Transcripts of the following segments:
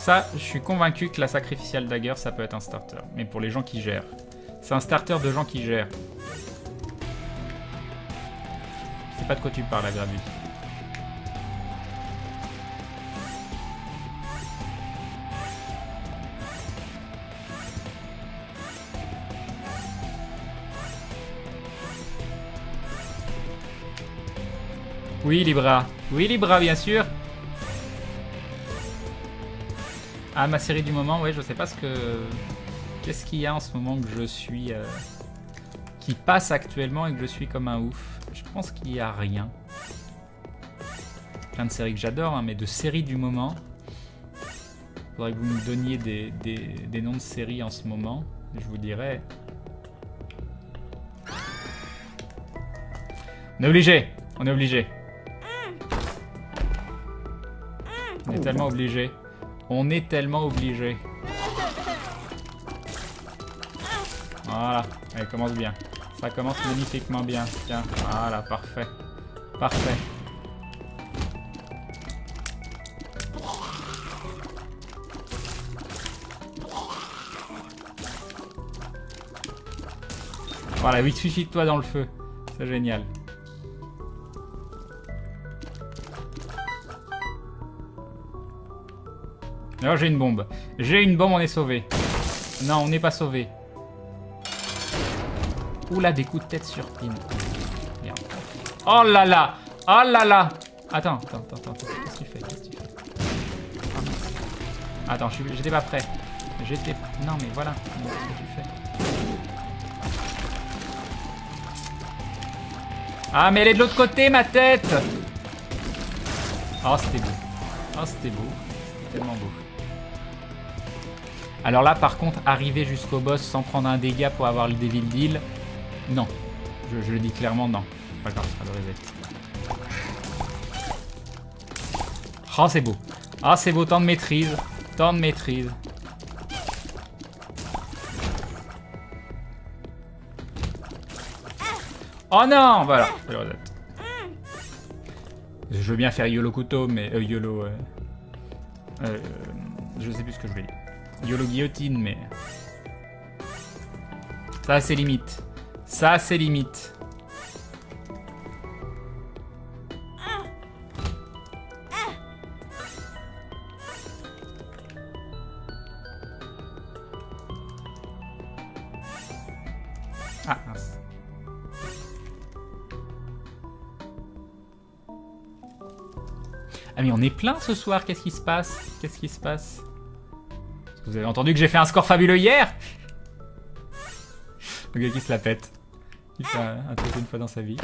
Ça, je suis convaincu que la Sacrificial Dagger, ça peut être un starter. Mais pour les gens qui gèrent. C'est un starter de gens qui gèrent. Je sais pas de quoi tu parles, la Gravus. Oui, Libra. Oui, Libra, bien sûr. Ah, ma série du moment, ouais, je sais pas ce que... Qu'est-ce qu'il y a en ce moment que je suis... qui passe actuellement et que je suis comme un ouf. Je pense qu'il y a rien. Plein de séries que j'adore, hein, mais de séries du moment. Faudrait que vous me donniez des noms de séries en ce moment. Je vous dirais... On est obligé. On est obligé. On est tellement obligé. On est tellement obligé. Voilà, elle commence bien. Ça commence magnifiquement bien. Tiens, voilà, parfait. Parfait. Voilà, oui, suicide-toi dans le feu. C'est génial. Alors j'ai une bombe. J'ai une bombe, on est sauvé. Non, on n'est pas sauvé. Oula, des coups de tête sur pin. Merde. Oh là là. Oh là là. Attends. Qu'est-ce que tu fais? Attends, j'étais pas prêt. Non, mais voilà. Qu'est-ce que tu fais? Ah, mais elle est de l'autre côté, ma tête. Oh, c'était beau. Oh, c'était beau. C'était tellement beau. Alors là, par contre, arriver jusqu'au boss sans prendre un dégât pour avoir le Devil Deal, non. Je le dis clairement, non. Pas grave, ce sera le reset. Oh, c'est beau. Ah, c'est beau, tant de maîtrise. Tant de maîtrise. Oh non, voilà, c'est le reset. Je veux bien faire YOLO couteau, mais... YOLO... je sais plus ce que je vais dire. YOLO guillotine, mais... Ça, c'est limite. Ça, c'est limite. Ah, mince. Ah, mais on est plein ce soir. Qu'est-ce qui se passe? Qu'est-ce qui se passe? Vous avez entendu que j'ai fait un score fabuleux hier? Le gars qui se la pète. Il fait un truc une fois dans sa vie.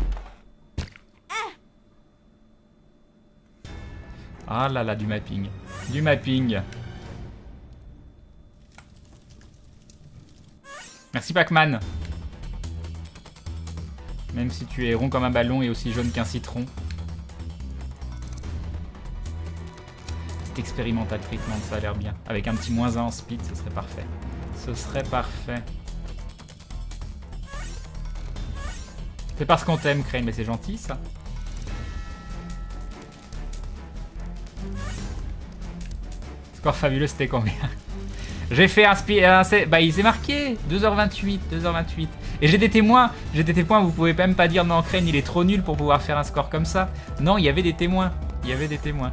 Ah là là, du mapping. Du mapping. Merci Pac-Man. Même si tu es rond comme un ballon et aussi jaune qu'un citron. Expérimental treatment, ça a l'air bien. Avec un petit -1 en speed, ce serait parfait. Ce serait parfait. C'est parce qu'on t'aime, Crane, mais c'est gentil ça. Score fabuleux, c'était combien? J'ai fait un speed. Bah, il s'est marqué 2h28. 2h28. Et j'ai des témoins. J'ai des témoins, vous pouvez même pas dire non, Crane, il est trop nul pour pouvoir faire un score comme ça. Non, il y avait des témoins. Il y avait des témoins.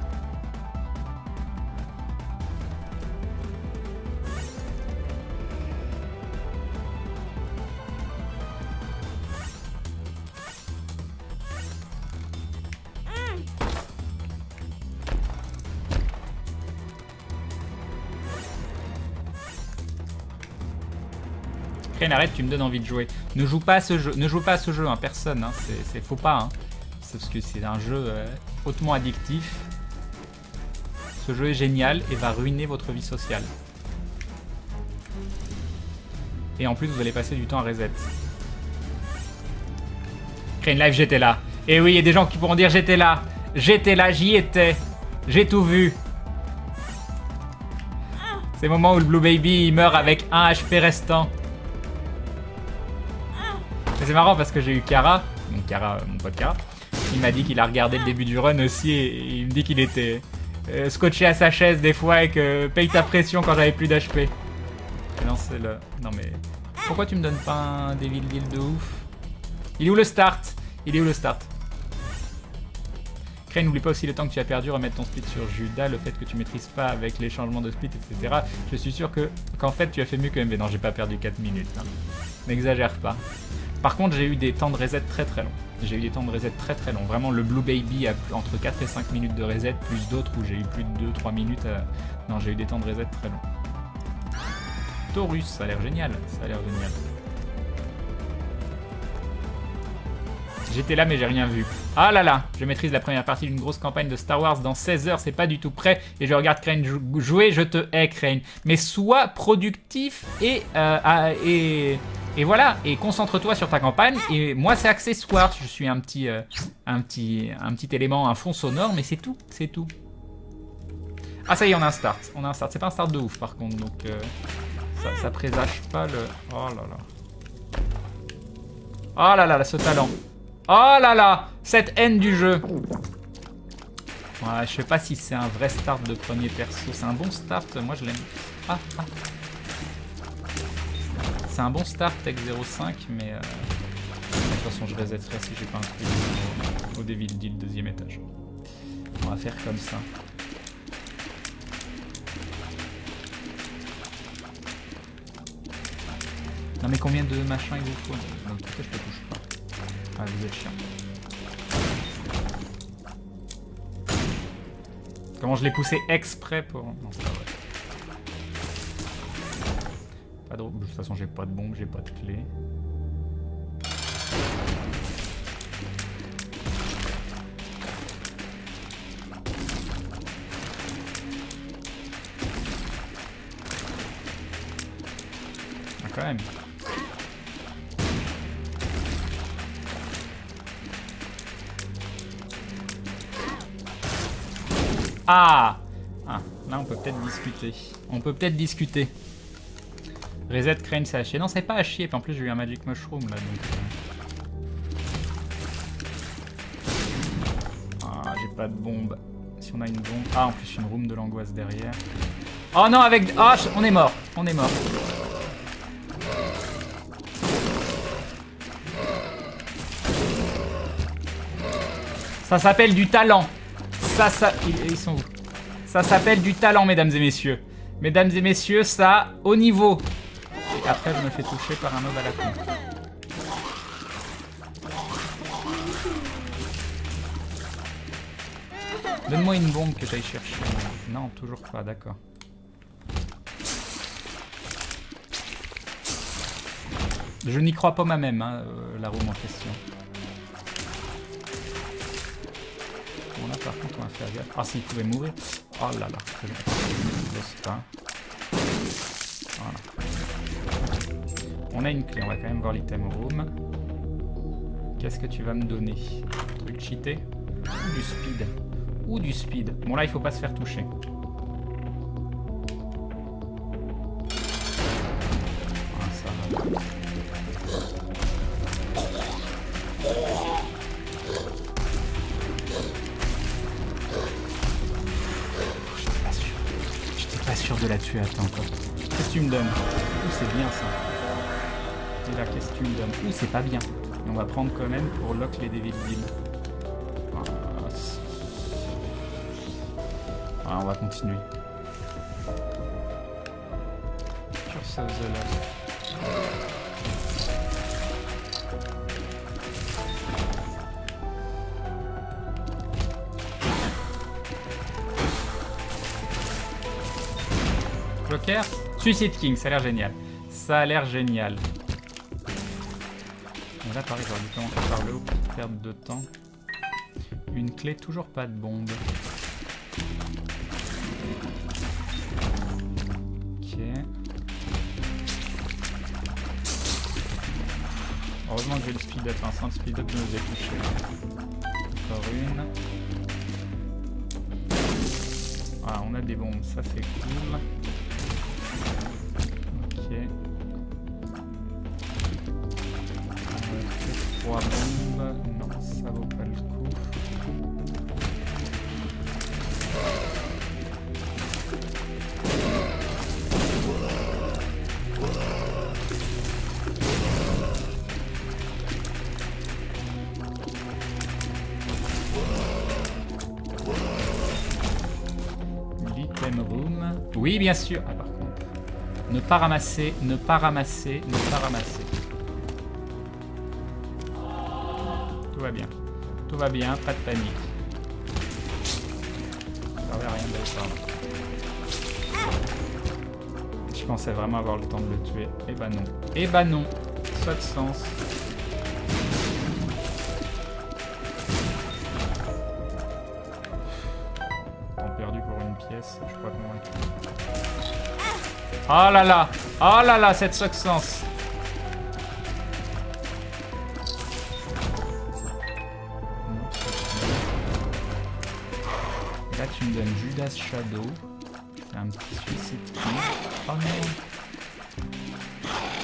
Arrête, tu me donnes envie de jouer. Ne joue pas à ce jeu, ne joue pas à ce jeu, hein, personne. Hein. Faut pas. Hein. C'est parce que c'est un jeu hautement addictif. Ce jeu est génial et va ruiner votre vie sociale. Et en plus, vous allez passer du temps à reset. Crane Live, j'étais là. Et oui, il y a des gens qui pourront dire j'étais là. J'étais là, j'y étais. J'ai tout vu. C'est le moment où le Blue Baby il meurt avec 1 HP restant. C'est marrant parce que j'ai eu Kara, mon pote Kara, il m'a dit qu'il a regardé le début du run aussi et il me dit qu'il était scotché à sa chaise des fois et que paye ta pression quand j'avais plus d'HP. Non, c'est le... Non mais... Pourquoi tu me donnes pas un Devil Deal de ouf? Il est où le start? Il est où le start? Crane, n'oublie pas aussi le temps que tu as perdu, remettre ton split sur Judas, le fait que tu maîtrises pas avec les changements de split, etc. Je suis sûr qu'en fait tu as fait mieux que MV. Non, j'ai pas perdu 4 minutes. Hein. N'exagère pas. Par contre, j'ai eu des temps de reset très très longs. J'ai eu des temps de reset très très longs. Vraiment, le Blue Baby a entre 4 et 5 minutes de reset, plus d'autres où j'ai eu plus de 2-3 minutes. Non, j'ai eu des temps de reset très longs. Taurus, ça a l'air génial. Ça a l'air génial. J'étais là mais j'ai rien vu. Ah là là, je maîtrise la première partie d'une grosse campagne de Star Wars dans 16 heures, c'est pas du tout prêt. Et je regarde Crane jouer, je te hais Crane. Mais sois productif et voilà. Et concentre-toi sur ta campagne. Et moi c'est accessoire, je suis un petit élément, un fond sonore, mais c'est tout, c'est tout. Ah ça y est, on a un start. On a un start, c'est pas un start de ouf par contre, donc ça présage pas le... Oh là là. Oh là là, ce talent. Oh là là, cette haine du jeu. Ouais, je sais pas si c'est un vrai start de premier perso. C'est un bon start, moi je l'aime. Ah. C'est un bon start, Tech 05, mais... De toute façon, je resetterai si j'ai pas un truc au Devil Deal deuxième étage. On va faire comme ça. Non mais combien de machins il vous faut? Donc peut-être je te touche pas. Ah, vous êtes chiant. Comment je l'ai poussé exprès pour... Non, c'est pas vrai. Pas de... De toute façon, j'ai pas de bombe, j'ai pas de clé. Ah, quand même. Ah, là on peut peut-être discuter. On peut peut-être discuter. Reset Crane, c'est à chier. Non, c'est pas à chier. Puis en plus, j'ai eu un Magic Mushroom là. Donc, ah, j'ai pas de bombe. Si on a une bombe. Ah, en plus, une room de l'angoisse derrière. Oh non, avec. Ah, on est mort. On est mort. Ça s'appelle du talent. Ils sont où? Ça s'appelle du talent, mesdames et messieurs. Mesdames et messieurs, ça, au niveau. Et après, je me fais toucher par un mob à la con. Donne-moi une bombe que j'aille chercher. Non, toujours pas, d'accord. Je n'y crois pas moi-même, hein, la room en question. Bon là par contre on va faire gaffe. Ah s'il pouvait mourir. Oh là là. Voilà. On a une clé, on va quand même voir l'item room. Qu'est-ce que tu vas me donner? Un truc cheaté? Ou du speed? Ou du speed? Bon là il faut pas se faire toucher. Ah ça va. Sûr de la tuer, attends quoi. Qu'est-ce que tu me donnes? Ouh, c'est bien ça. Et là, qu'est-ce que tu me donnes? Ouh, c'est pas bien. Et on va prendre quand même pour lock les Devil Deal. Ah, on va continuer. Curse of the Lost. Joker, Suicide King, ça a l'air génial. Ça a l'air génial. Et là, pareil, j'aurais dû commencer par le haut pour perdre de temps. Une clé, toujours pas de bombe. Ok. Heureusement que j'ai le speed up, hein. Sans le speed up, je me ai touché. Encore une. Ah, on a des bombes, ça c'est cool. Ok. 3 bombes. Non, ça vaut pas le coup. Oui, bien sûr. Ah, par contre. Ne pas ramasser, ne pas ramasser, ne pas ramasser. Tout va bien. Tout va bien, pas de panique. Ça servait à rien d'aller par là. Je pensais vraiment avoir le temps de le tuer. Eh bah non. Eh bah non. Pas de sens. Temps perdu pour une pièce, je suis pas convaincu. Oh là là! Oh là là, cette success! Là, tu me donnes Judas Shadow. C'est un petit suicide. Oh non!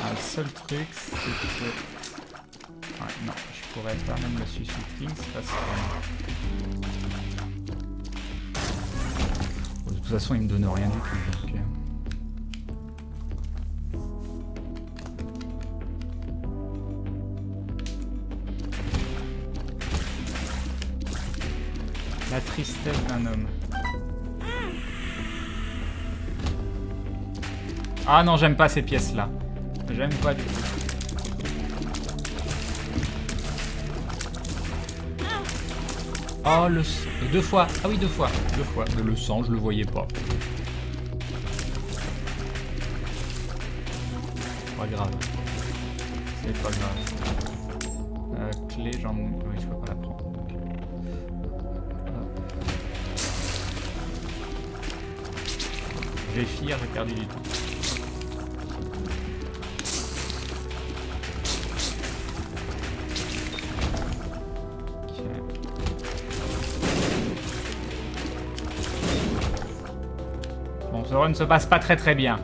Ah, le seul truc, c'est que... Ouais, non, je pourrais pas même le suicide king, c'est pas ça. De toute façon, il me donne rien du tout. Donc... La tristesse d'un homme. Ah non, j'aime pas ces pièces-là. J'aime pas du tout. Oh, le... Deux fois. Ah oui, deux fois. Deux fois. Mais le sang, je le voyais pas. Pas grave. C'est pas grave. Clé, j'en... Oui, je peux pas la prendre. Donc... J'ai fier, j'ai perdu du temps. Bon, ce run ne se passe pas très bien.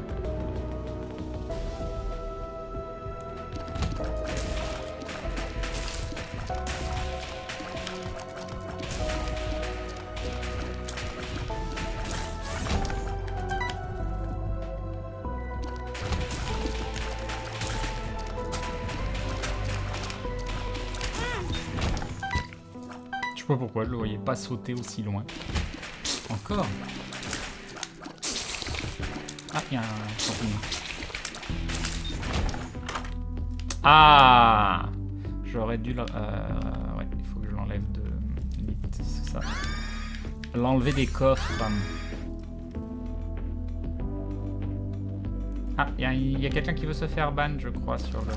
Je sais pas pourquoi je le voyais pas sauter aussi loin. Encore. Ah, il y a un champignon. Ah, j'aurais dû... ouais, il faut que je l'enlève de... C'est ça. L'enlever des coffres. Ah, il y a quelqu'un qui veut se faire ban, je crois, sur le...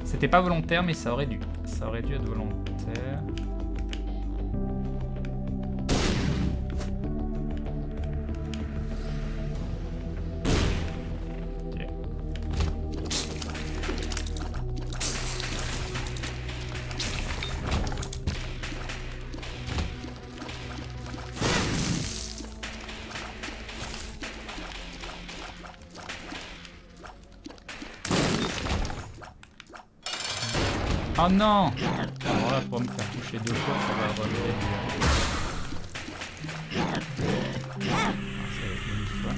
C'était pas volontaire, mais ça aurait dû. Ça aurait dû être volontaire. Ok. Oh non! Alors là, pour me faire toucher deux fois, ça va relever du... Ah, c'est une fois.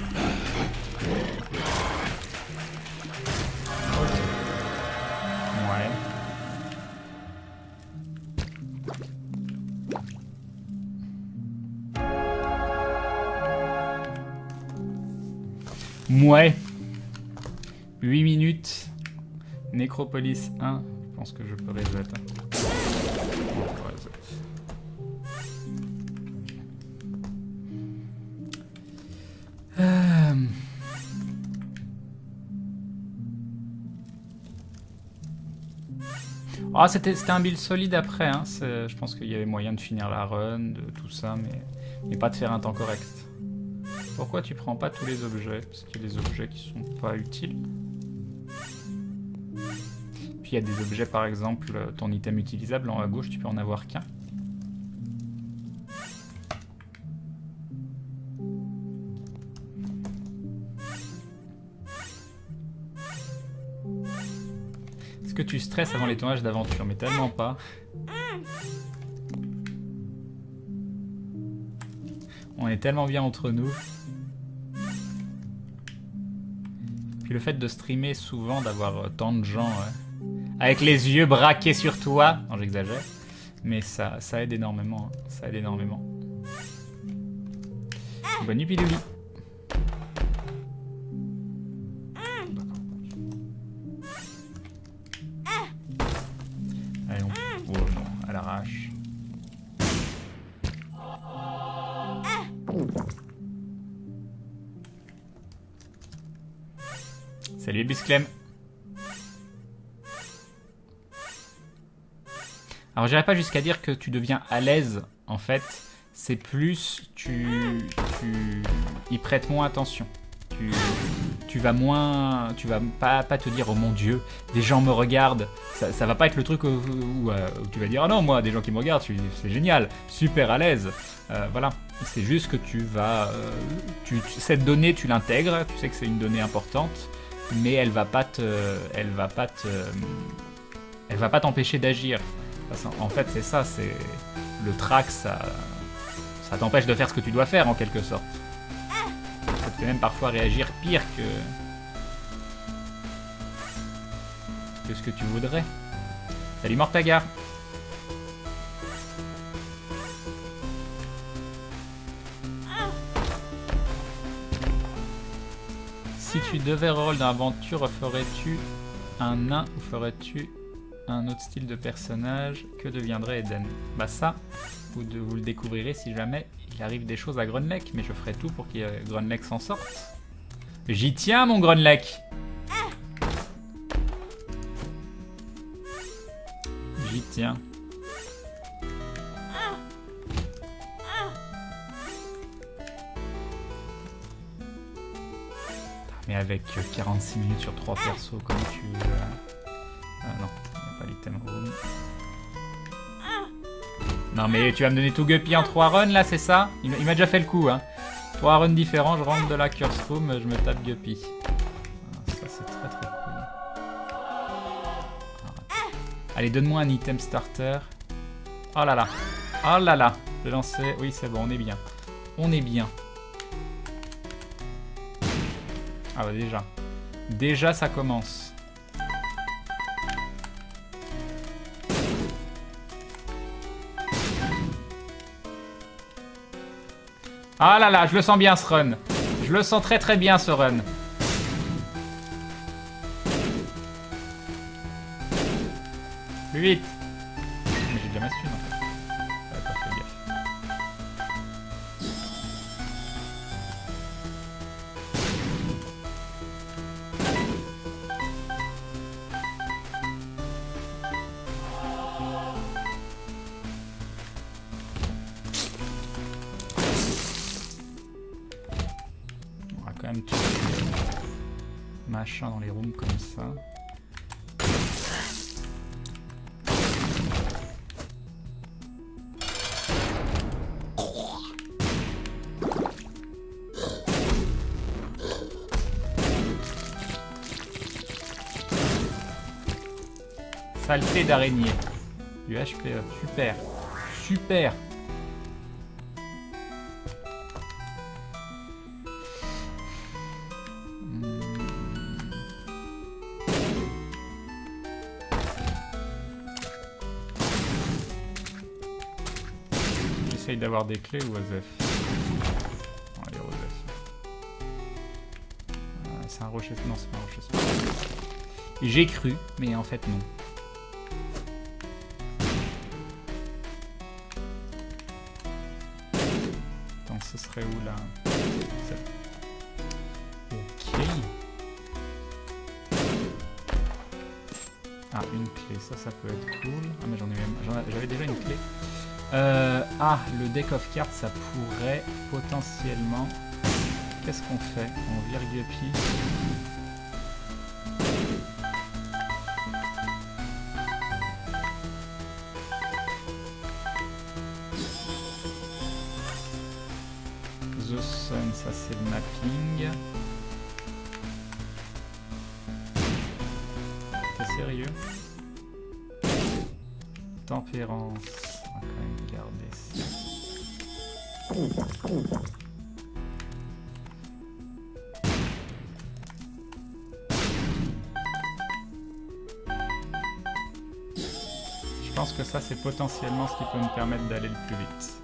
Ouais. Mouais. 8 minutes. Nécropolis 1. Je pense que je peux reset. Ah, c'était un build solide après. Hein. Je pense qu'il y avait moyen de finir la run, de tout ça, mais pas de faire un temps correct. Pourquoi tu prends pas tous les objets? Parce qu'il y a des objets qui sont pas utiles. Il y a des objets, par exemple, ton item utilisable en haut à gauche, tu peux en avoir qu'un. Est-ce que tu stresses avant les tournages d'aventure? Mais tellement pas. On est tellement bien entre nous. Puis le fait de streamer souvent, d'avoir tant de gens... avec les yeux braqués sur toi. Non, j'exagère. Mais ça aide énormément. Hein. Ça aide énormément. Bonne nuit, Pilouli. Allez, oh non, à l'arrache. Salut Bisclem. Alors j'irai pas jusqu'à dire que tu deviens à l'aise en fait, c'est plus il prête moins attention. Tu vas pas te dire oh mon Dieu, des gens me regardent. Ça va pas être le truc où tu vas dire oh non, moi des gens qui me regardent, c'est génial, super à l'aise. Voilà, c'est juste que cette donnée tu l'intègres, tu sais que c'est une donnée importante. Mais elle va pas t'empêcher d'agir. En fait, c'est ça, c'est le trac, ça t'empêche de faire ce que tu dois faire en quelque sorte. Ça te fait même parfois réagir pire que ce que tu voudrais. Salut Mortagar. Si tu devais rôle dans l'aventure, ferais-tu un nain ou ferais-tu un autre style de personnage? Que deviendrait Eden? Bah ça, vous le découvrirez si jamais il arrive des choses à Grunleck, mais je ferai tout pour que Grunleck s'en sorte. J'y tiens mon Grunleck. J'y tiens. Mais avec 46 minutes sur 3 persos, comment tu... non, il n'y a pas l'item room. Non mais tu vas me donner tout Guppy en 3 runs là, c'est ça? Il m'a déjà fait le coup, hein. 3 runs différents, je rentre de la curse room, je me tape Guppy. Ça c'est très très cool. Allez, donne-moi un item starter. Oh là là. Oh là là. Je vais lancer... Oui c'est bon, on est bien. On est bien. Ah bah déjà. Déjà ça commence. Ah là là, je le sens bien ce run. Je le sens très très bien ce run. Plus vite. Mais j'ai déjà ma stun en fait. J'avais pas fait gaffe. On va quand même tuer machin dans les rooms comme ça. Saleté d'araignée. Du HPE. Super. Super. J'essaye d'avoir des clés ou Osef. Allez, Osef. C'est un rocher. Non, c'est pas un rocher. J'ai cru, mais en fait non. Ce serait où là? Ok. Ah, une clé, ça peut être cool. Ah mais j'avais déjà une clé. Le deck of cards, ça pourrait potentiellement... Qu'est-ce qu'on fait? On vire Guppy. The Sun, ça c'est le mapping. T'es sérieux? Tempérance, on va quand même garder ça. Je pense que ça c'est potentiellement ce qui peut me permettre d'aller le plus vite.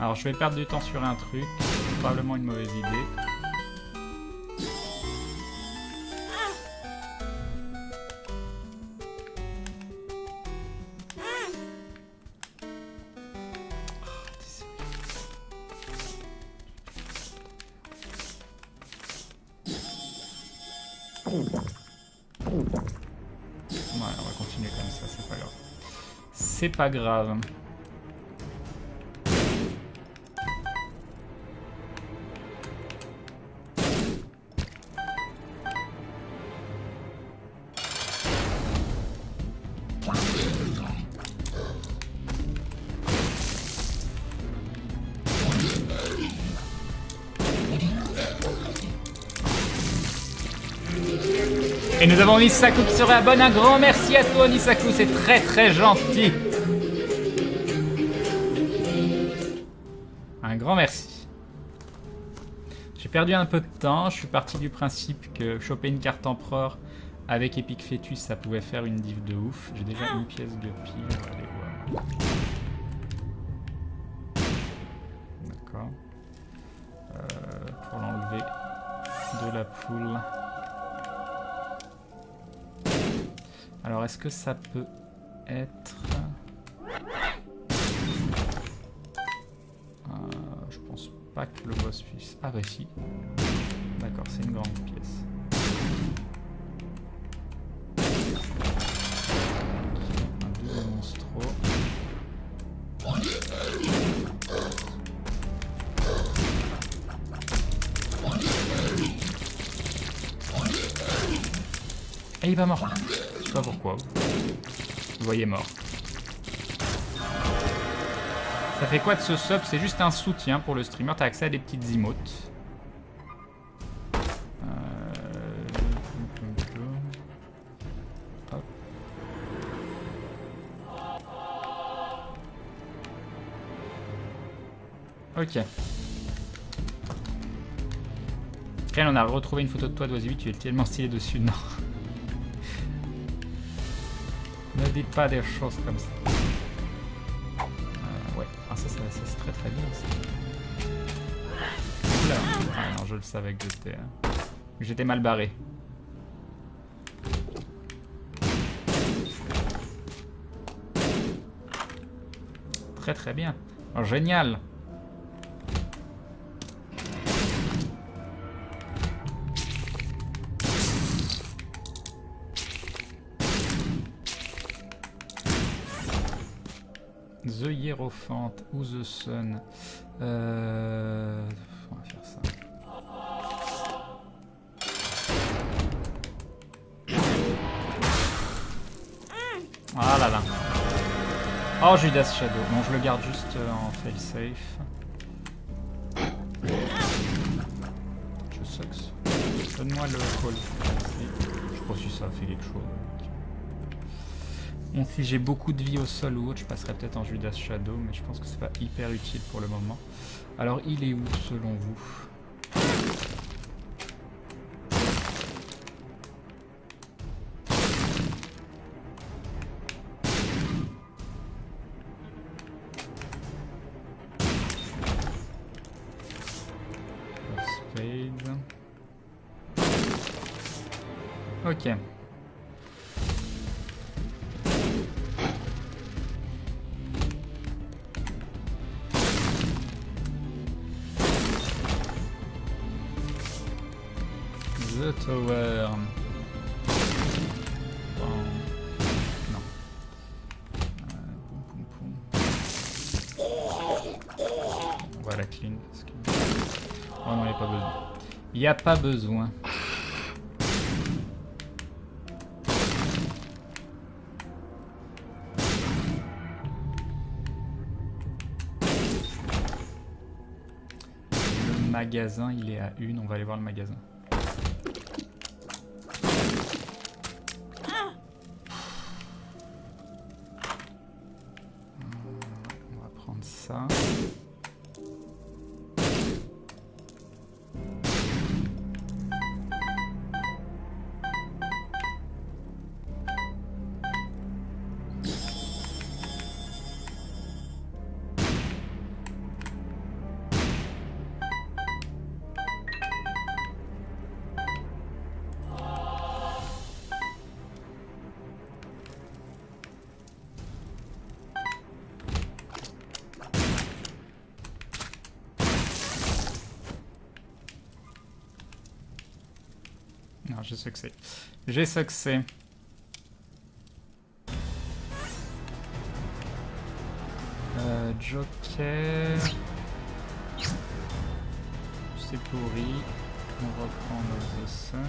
Alors je vais perdre du temps sur un truc. Probablement une mauvaise idée. Ouais, on va continuer comme ça, c'est pas grave. C'est pas grave. Et nous avons Nisaku qui se réabonne. Un grand merci à toi, Nisaku, c'est très très gentil. Un grand merci. J'ai perdu un peu de temps. Je suis parti du principe que choper une carte empereur avec Epic Fetus, ça pouvait faire une div de ouf. J'ai déjà une pièce Guppy. On va aller voir. D'accord. Pour l'enlever de la poule. Alors, est-ce que ça peut être... je pense pas que le boss puisse... Ah bah si. D'accord, c'est une grande pièce. Un double monstro. Et il va mort. Je sais pas pourquoi. Vous voyez mort. Ça fait quoi de ce sub? C'est juste un soutien pour le streamer. T'as accès à des petites emotes. Hop. Ok. Ren, on a retrouvé une photo de toi d'Oisivi. Tu es tellement stylé dessus. Non. Ne dites pas des choses comme ça. Ouais, ah, ça c'est très très bien ça. Oula. Ah non, je le savais que j'étais mal barré. Très très bien. Oh, génial. The Hierophant ou The Sun. On va faire ça. Ah là là. Oh, Judas Shadow. Bon, je le garde juste en fail-safe. Je sucks. Donne-moi le call. Je sais pas si ça fait quelque chose. Bon, si j'ai beaucoup de vie au sol ou autre, je passerai peut-être en Judas Shadow, mais je pense que c'est pas hyper utile pour le moment. Alors, il est où selon vous? Spade. Ok. The Tower. Bon. Non. Poum, poum, poum. On va la clean parce que... Oh non, il n'y a pas besoin. Il n'y a pas besoin. Le magasin, il est à 1. On va aller voir le magasin. On va prendre ça. Ah, j'ai succès. J'ai succès. Joker. C'est pourri. On reprend The Sun.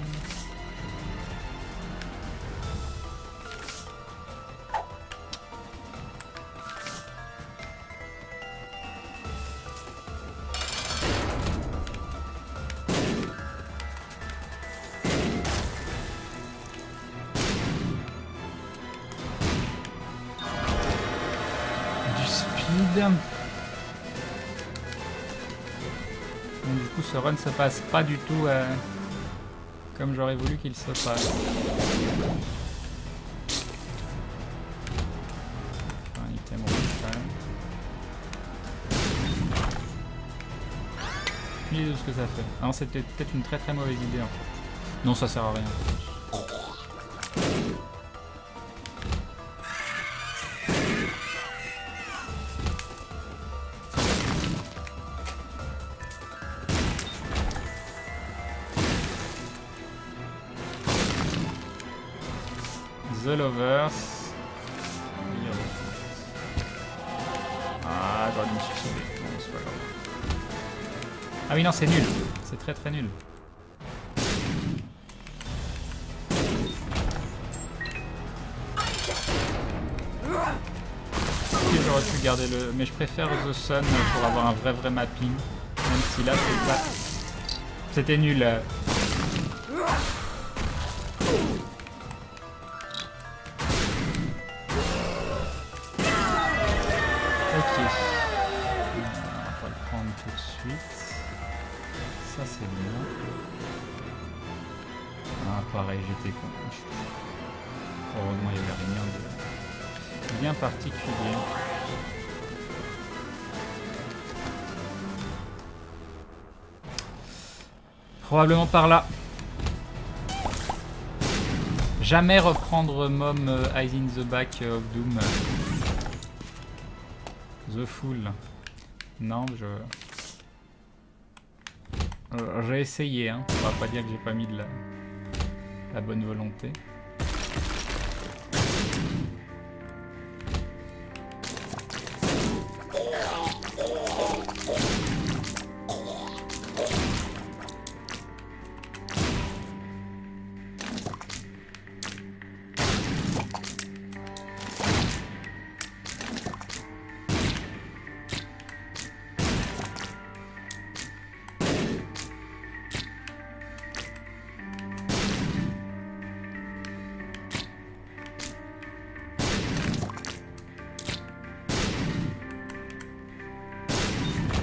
Donc, du coup, ce run se passe pas du tout comme j'aurais voulu qu'il se passe. Un item rouge quand même. Aucune idée de ce que ça fait. Ah non, c'était peut-être une très très mauvaise idée en fait. Non, ça sert à rien. The Lovers. Ah, j'aurais dû me suicider. Non, c'est pas grave. Ah oui, non, c'est nul. C'est très très nul. J'aurais pu garder le... Mais je préfère The Sun pour avoir un vrai mapping. Même si là, c'est pas... C'était nul. Ok. On va pas le prendre tout de suite. Ça c'est bien. Ah pareil, j'étais con. Heureusement il n'y avait rien de bien particulier. Probablement par là. Jamais reprendre Mom Eyes in the Back of Doom. The Fool. Non, j'ai essayé, hein. On va pas dire que j'ai pas mis de la bonne volonté.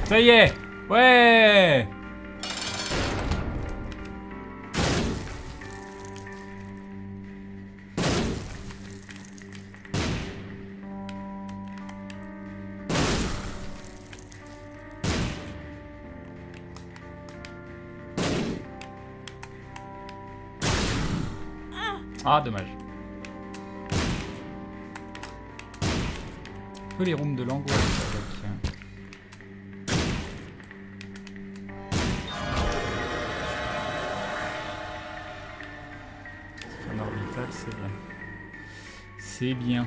Ça y est! Ouais! Ah, dommage. Un peu les rooms de l'angoisse avec... C'est bien. C'est bien.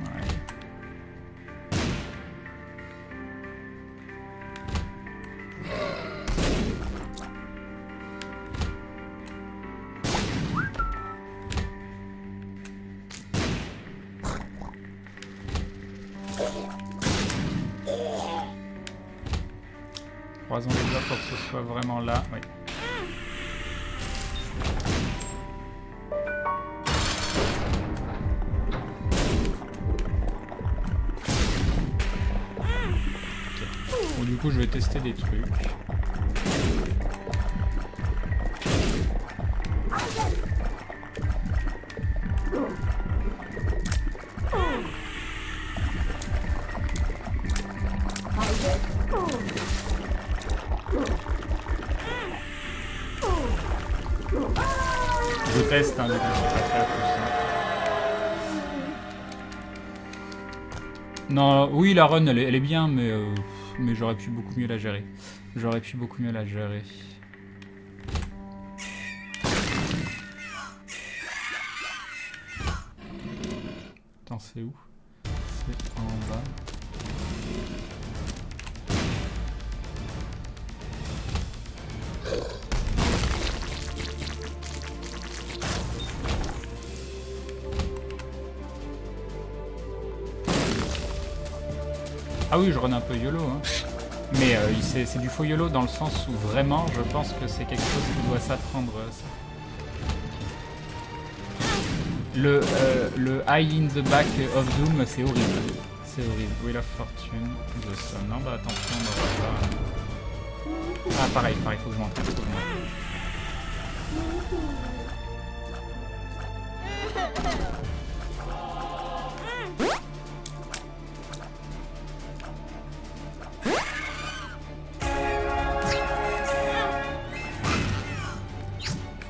Ouais. 3 ans déjà pour que ce soit vraiment là. Oui. Okay. Bon, du coup, je vais tester des trucs. Je teste, hein, du coup, c'est pas très tout ça. Non, oui, la run, elle est bien, mais mais j'aurais pu beaucoup mieux la gérer. J'aurais pu beaucoup mieux la gérer. Attends, c'est où? C'est en bas. Ah oui, je run un peu YOLO, hein. Mais c'est du faux YOLO dans le sens où vraiment, je pense que c'est quelque chose qui doit s'apprendre. Le Eye in the Back of Doom, c'est horrible. C'est horrible. Wheel of Fortune, The Sun. Non, bah attention, on va pas... Ah, pareil, faut que je m'entraîne.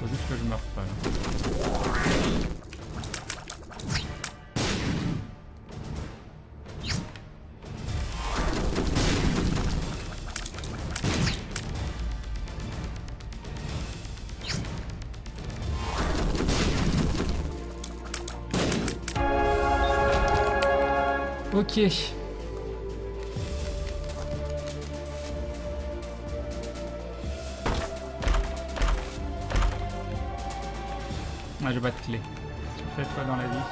Faut juste que je meure pas, là. Ok. Ah, j'ai pas de clé. Tu fais toi dans la vie.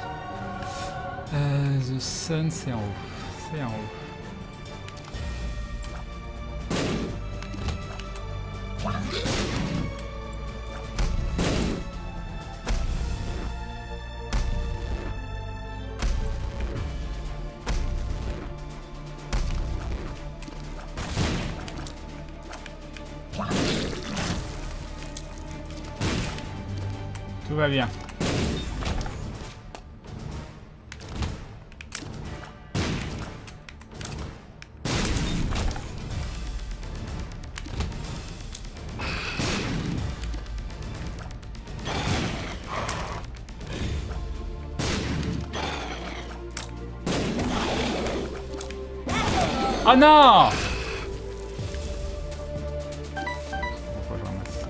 The Sun, c'est en haut. C'est en haut. Tout va bien. Oh non! Pourquoi je ramasse ça?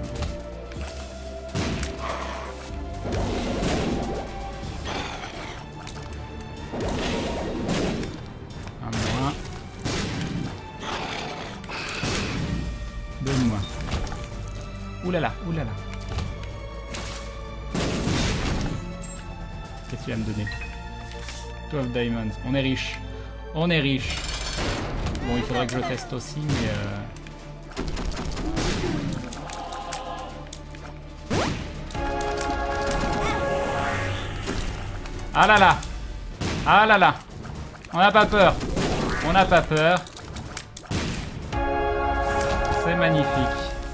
Un moins. Donne-moi. Oulala, oulala. Qu'est-ce que tu vas me donner? 12 diamonds. On est riche. On est riche. Bon, il faudrait que je teste aussi, mais... Ah là là! Ah là là! On n'a pas peur! On n'a pas peur. C'est magnifique.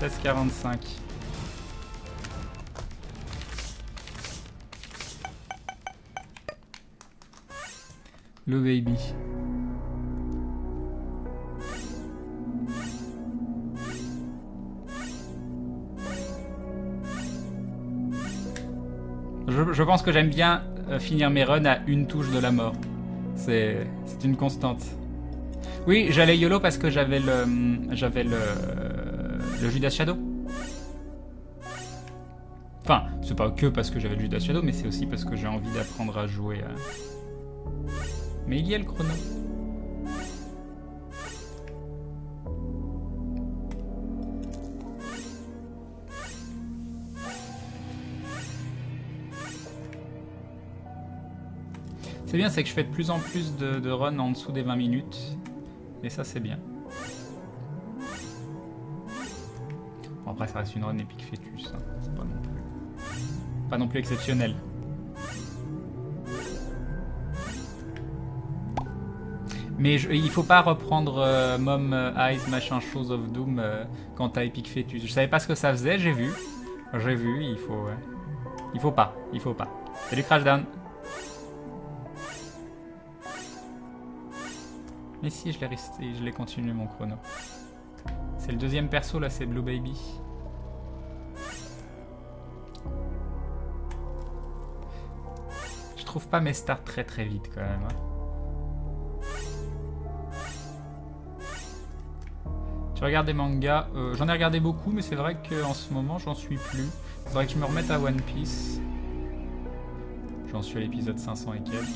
16,45. Le baby. Je pense que j'aime bien finir mes runs à une touche de la mort. C'est une constante. Oui, j'allais YOLO parce que j'avais le Judas Shadow. Enfin, c'est pas que parce que j'avais le Judas Shadow, mais c'est aussi parce que j'ai envie d'apprendre à jouer. Mais il y a le chrono. C'est bien, c'est que je fais de plus en plus de runs en dessous des 20 minutes. Et ça, c'est bien. Bon, après, ça reste une run Epic Fetus. Hein. C'est pas non plus exceptionnel. Mais il faut pas reprendre Mom Eyes machin chose of Doom quand t'as Epic Fetus. Je savais pas ce que ça faisait, j'ai vu. J'ai vu, il faut... Il faut pas. Salut Crashdown. Mais si, je l'ai continué mon chrono. C'est le deuxième perso là, c'est Blue Baby. Je trouve pas mes starts très vite quand même. Hein. Tu regardes des mangas, j'en ai regardé beaucoup, mais c'est vrai qu'en ce moment, j'en suis plus. Faudrait que je me remette à One Piece. J'en suis à l'épisode 500 et quelques.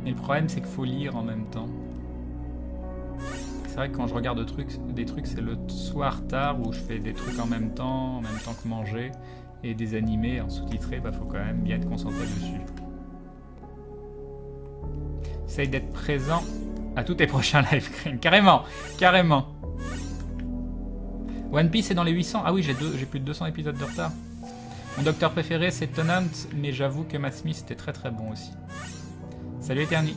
Mais le problème, c'est qu'il faut lire en même temps. C'est vrai que quand je regarde des trucs, c'est le soir tard où je fais des trucs en même temps que manger. Et des animés en sous-titré, bah faut quand même bien être concentré dessus. Essaye d'être présent à tous tes prochains live streams. Carrément, carrément. One Piece est dans les 800. Ah oui, j'ai plus de 200 épisodes de retard. Mon docteur préféré, c'est Tennant, mais j'avoue que Matt Smith était très très bon aussi. Salut Eterni.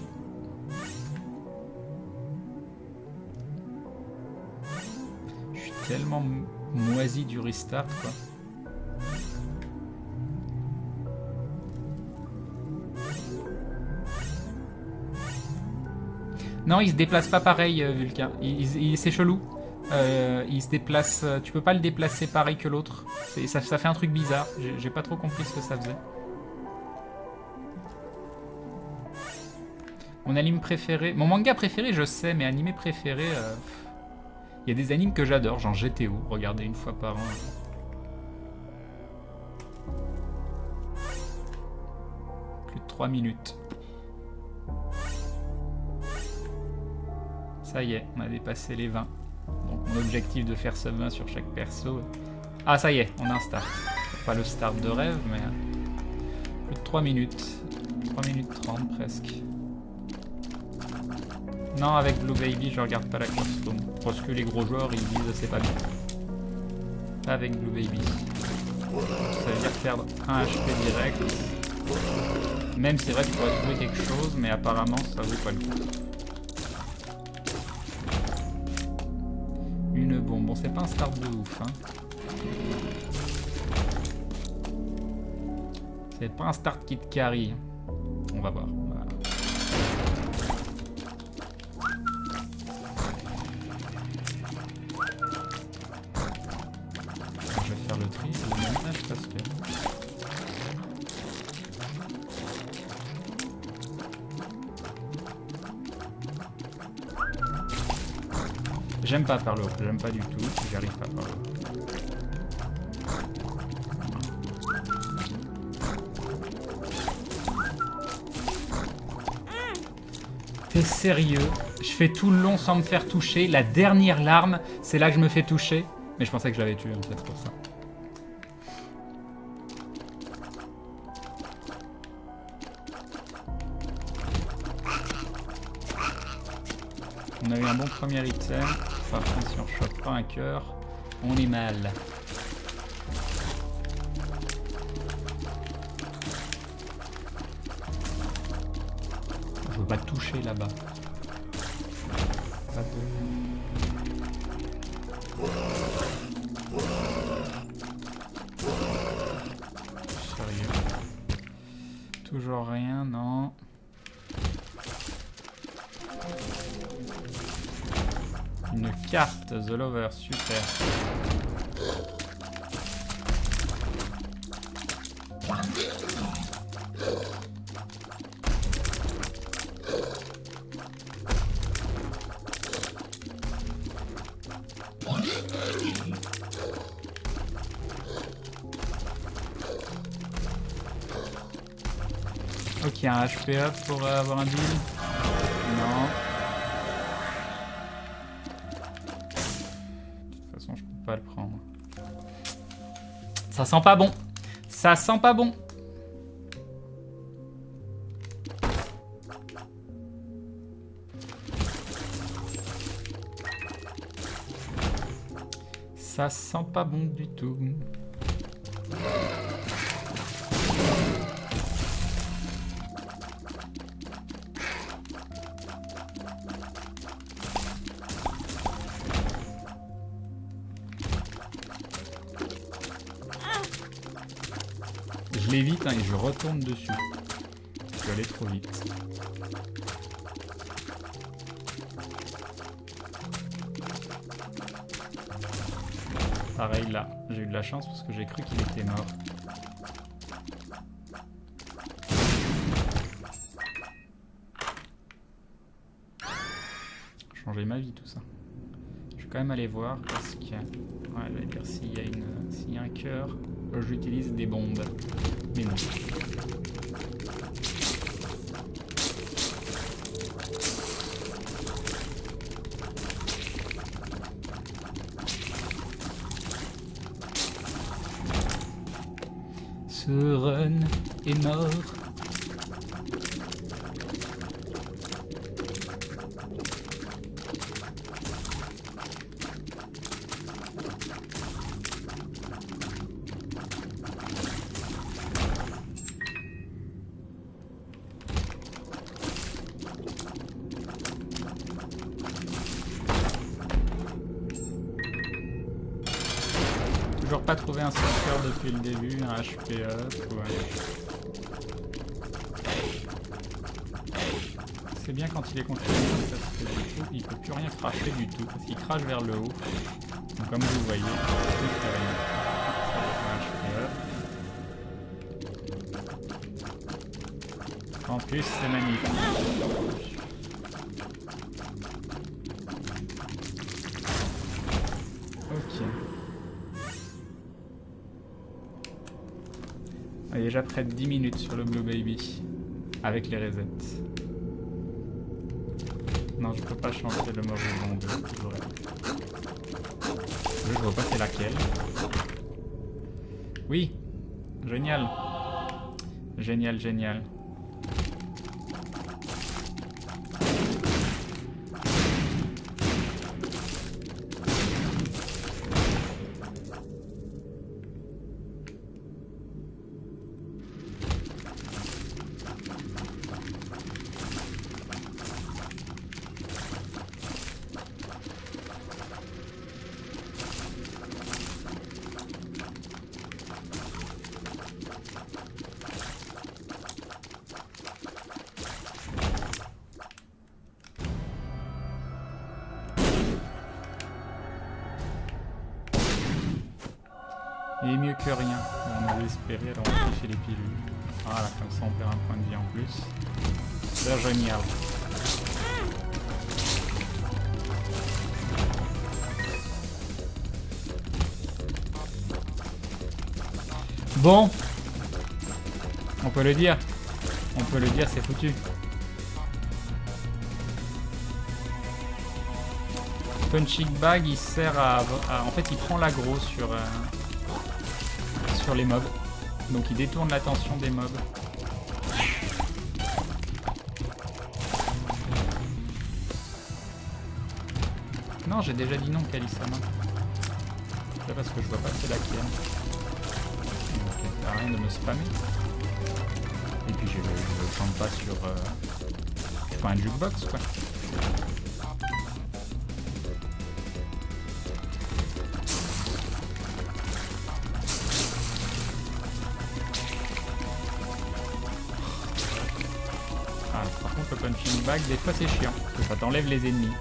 Je suis tellement moisi du restart, quoi. Non, il se déplace pas pareil, Vulcain. C'est chelou. Il se déplace. Tu peux pas le déplacer pareil que l'autre. Ça fait un truc bizarre. J'ai pas trop compris ce que ça faisait. Mon anime préféré. Mon manga préféré, je sais, mais animé préféré. Il y a des animes que j'adore, genre GTO. Regardez une fois par an. Plus de 3 minutes. Ça y est, on a dépassé les 20. Donc mon objectif de faire sub 20 sur chaque perso. Ah ça y est, on a un start. Pas le start de rêve, mais plus de 3 minutes. 3 minutes 30 presque. Non, avec Blue Baby, je regarde pas la course donc, parce que les gros joueurs ils disent c'est pas bien. Pas avec Blue Baby. Ça veut dire perdre un HP direct. Même c'est vrai que tu pourrais trouver quelque chose, mais apparemment ça vaut pas le coup. Une bombe. Bon, c'est pas un start de ouf. Hein. C'est pas un start qui te carry. On va voir. Voilà. Je vais faire le tri. C'est le même âge parce que... J'aime pas par le haut, j'aime pas du tout, j'arrive pas par le haut. T'es sérieux? Je fais tout le long sans me faire toucher, la dernière larme, c'est là que je me fais toucher. Mais je pensais que je l'avais tué en fait, pour ça. On a eu un bon premier item. Par contre, si on chope pas un cœur, on est mal. Je veux pas toucher là-bas. Pas de... Sérieux. Toujours rien, non. Une carte, The Lover, super. Ok, un HP up pour avoir un deal. Non. Je peux pas le prendre. Ça sent pas bon. Ça sent pas bon. Ça sent pas bon du tout. Je l'évite hein, et je retourne dessus. Je suis allé trop vite. Pareil là, j'ai eu de la chance parce que j'ai cru qu'il était mort. changer ma vie tout ça. Je vais quand même aller voir parce que... Ouais, je vais dire s'il y a un cœur, j'utilise des bombes. Mais non. Ce run est mort. Toujours pas trouvé un soccer depuis le début, un HP up, ouais. C'est bien quand il est contre lui, parce que du coup, il peut plus rien cracher du tout, parce qu'il crache vers le haut. Donc comme vous voyez, il fait rien. Ça va faire un HP up. En plus, c'est magnifique. Ok. On est déjà près de 10 minutes sur le Blue Baby, avec les resets. Non, je peux pas changer le mauvais monde. Je vois pas c'est laquelle. Oui, génial. Génial, génial. Il est mieux que rien. On a désespéré, alors on fait les pilules. Voilà, comme ça on perd un point de vie en plus. C'est génial. Bon, on peut le dire. On peut le dire, c'est foutu. Punching Bag, il sert à... En fait, il prend l'aggro sur les mobs. Donc il détourne l'attention des mobs. Non, j'ai déjà dit non, Kalisama. C'est parce que je vois pas c'est laquelle. Donc ça sert à rien de me spammer. Et puis je ne chante pas sur... Je suis pas un jukebox, quoi. Par contre, le punching bag, des fois c'est chiant, parce que ça t'enlève les ennemis.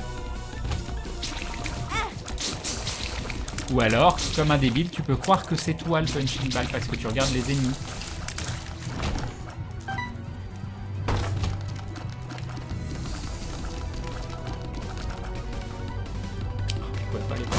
Ou alors, comme un débile, tu peux croire que c'est toi le punching bag parce que tu regardes les ennemis. Je pourrais pas les voir.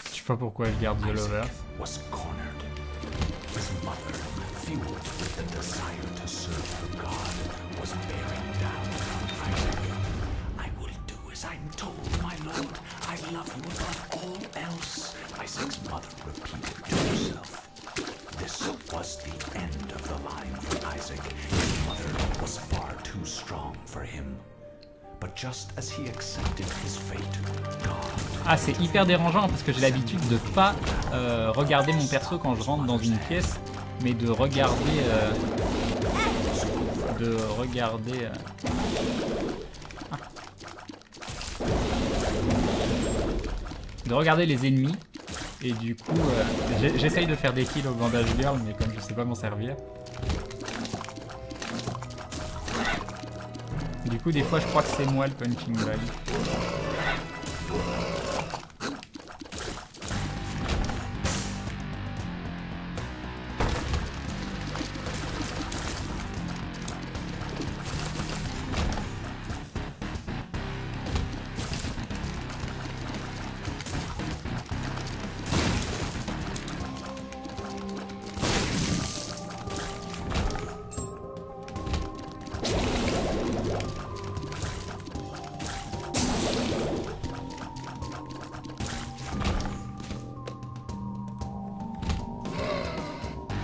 Je sais pas pourquoi je garde The Lovers. Was cornered. His mother, fueled with the desire to serve her God, was bearing down on Isaac. I will do as I'm told, my lord. I love you above all else. Isaac's mother repeated to herself. This was the end of the line for Isaac. His mother was far too strong for him. But just as he accepted his fate, God... Ah, c'est hyper dérangeant parce que j'ai l'habitude de pas regarder mon perso quand je rentre dans une pièce, mais de regarder de regarder... de regarder les ennemis. Et du coup, j'essaye de faire des kills au bandage girl, mais comme je sais pas m'en servir. Du coup, des fois, je crois que c'est moi le punching bag.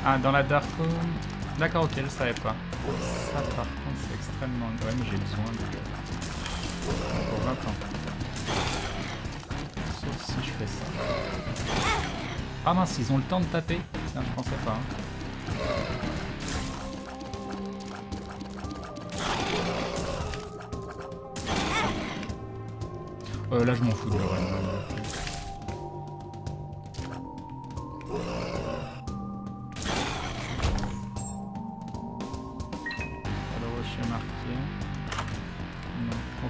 Ah, dans la Dark Home. D'accord, ok, je savais pas. Ça, par contre, c'est extrêmement... Ouais, mais j'ai besoin de... Pour 20 ans. Sauf si je fais ça. Ah mince, ils ont le temps de taper. Tiens, je pensais pas. Là, je m'en fous de le run.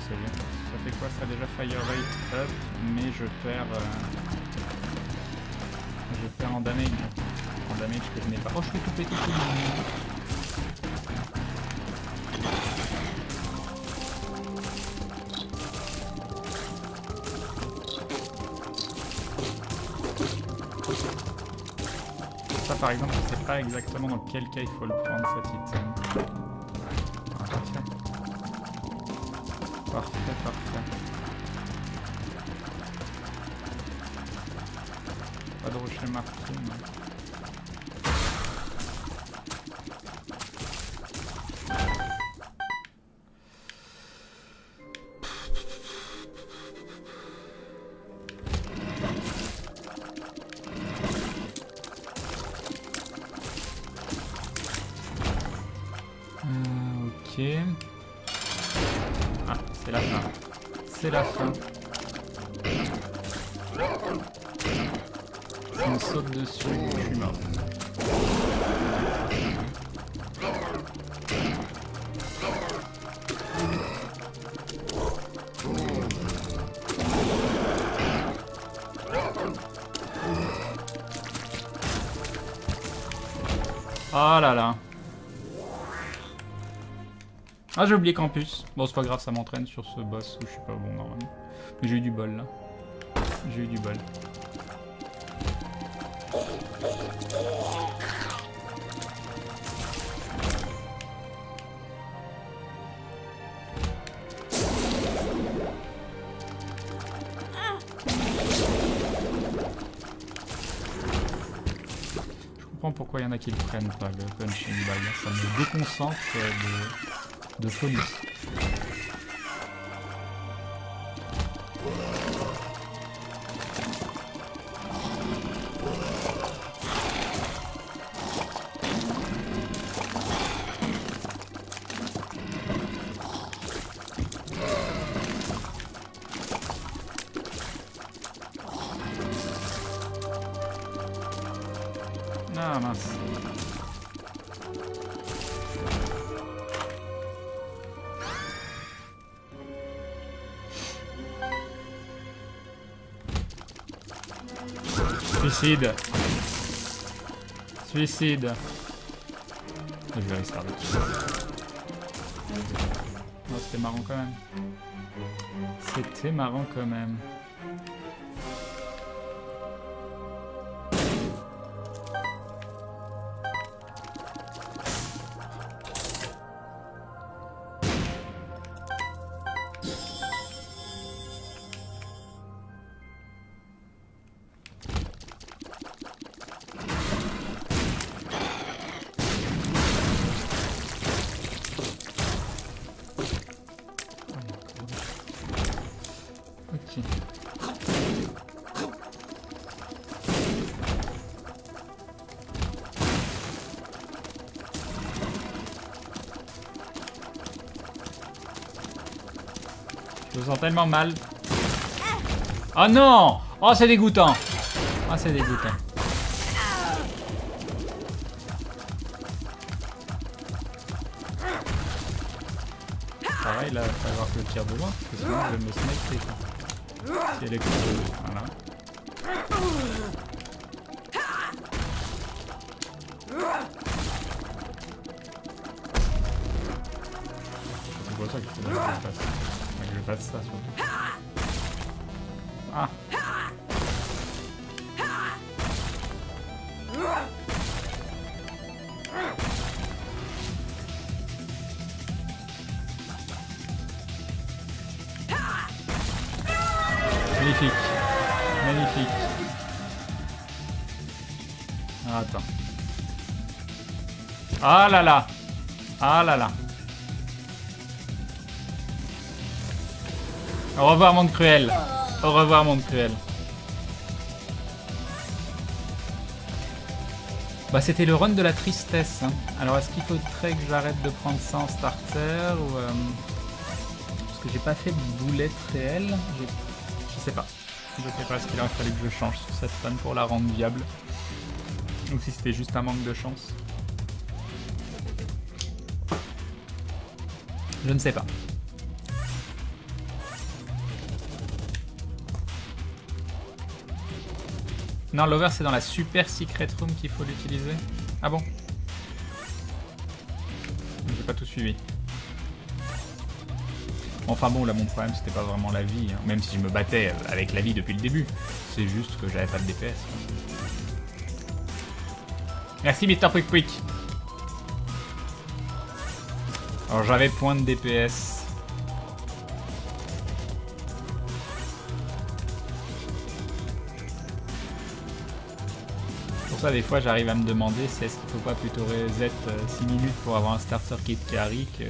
Ça fait quoi ça déjà? Fire rate up, mais je perds en damage. En damage que je n'ai pas. Oh, je fais tout péter tout le monde. Ça par exemple, je sais pas exactement dans quel cas il faut le prendre cet item. Ah, parfait. Parfait, parfait. Pas de rocher marqué, mais... Ok. Ah, c'est la fin. C'est la fin. Si on saute dessus, je suis mort. Oh là là. Ah, j'ai oublié Campus. Bon, c'est pas grave, ça m'entraîne sur ce boss où je suis pas bon normalement. Mais j'ai eu du bol là. J'ai eu du bol. Je comprends pourquoi il y en a qui le prennent pas, le punching bag. Ça me déconcentre de folie. Ah mince. Suicide. Suicide. Je vais restart le truc. Non, c'était marrant quand même. C'était marrant quand même. Ok. Je me sens tellement mal. Oh non! Oh, c'est dégoûtant! Oh, c'est dégoûtant. Pareil, là, il va falloir que je tire de loin, parce que sinon je vais me sniper. Si elle est creuse, voilà. C'est pour ça qu'il faut que je fasse ça surtout. Ah! Magnifique. Magnifique. Ah, attends. Ah là là. Ah là là. Au revoir, monde cruel. Au revoir, monde cruel. Bah, c'était le run de la tristesse. Hein. Alors, est-ce qu'il faudrait que j'arrête de prendre ça en starter ou parce que j'ai pas fait de boulette réelle. Je sais pas. Je sais pas ce qu'il aurait fallu que je change sur cette run pour la rendre viable. Ou si c'était juste un manque de chance. Je ne sais pas. Non, l'over c'est dans la super secret room qu'il faut l'utiliser. Ah bon? J'ai pas tout suivi. Enfin bon, là mon problème c'était pas vraiment la vie, hein. Même si je me battais avec la vie depuis le début. C'est juste que j'avais pas de DPS. Merci Mr. Quick Quick. Alors j'avais point de DPS. Pour ça des fois j'arrive à me demander si est-ce qu'il faut pas plutôt reset 6 minutes pour avoir un starter kit carry que